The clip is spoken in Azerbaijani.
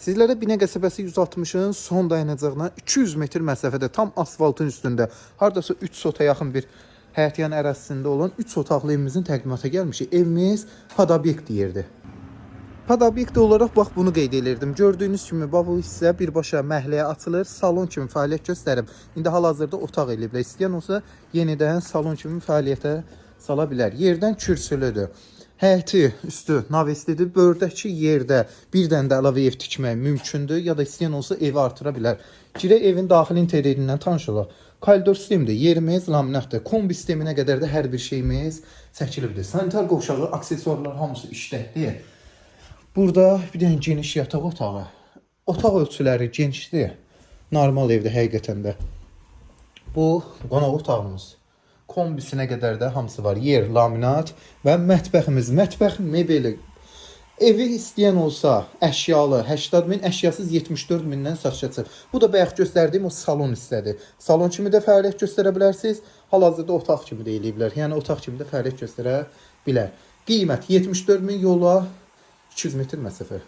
Sizlərə Binə qəsəbəsi 160-ın son dayanacağına 200 metr məsafədə tam asfaltın üstündə hardasa 3 sota yaxın bir həyətyan ərazisində olan 3 otaqlı evimizin təqdimata gəlmişik. Evimiz Padobyekt deyirdi. Padobyekt olaraq bax bunu qeyd edirdim. Gördüyünüz kimi bu hissə birbaşa məhəlləyə açılır, salon kimi fəaliyyət göstərib. İndi hal-hazırda otaq eləyiblər. İstəyən olsa yenidən salon kimi fəaliyyətə sala bilər. Yerdən kürsülüdür. Həyəti üstü navestidir. Bördəki yerdə bir dənə də əlavə ev tikmək mümkündür ya da istəyən olsa evi artıra bilər. Girək evin daxili interiorindən tanış olaq. Koridor sistemidir. Yerimiz laminatdır. Kombi sisteminə qədər də hər bir şeyimiz çəkilibdir. Sanitar qovşağı, aksesuarlar hamısı işləkdir. Burada bir dənə geniş yataq otağı. Otaq ölçüləri genişdir. Normal evdə həqiqətən də. Bu qonaq otağımız. Kombisinə qədər də hamısı var. Yer, laminat və mətbəximiz. Mətbəx mebeli. Evi istəyən olsa əşyalı 80 min, əşyasız 74 mindən satışa çıxır. Bu da bayaq göstərdiyim o salon hissədir. Salon kimi də fəaliyyət göstərə bilərsiniz. Hal-hazırda otaq kimi də eləyiblər. Yəni otaq kimi də fəaliyyət göstərə bilər. Qiymət 74 min yola 200 metr məsafə.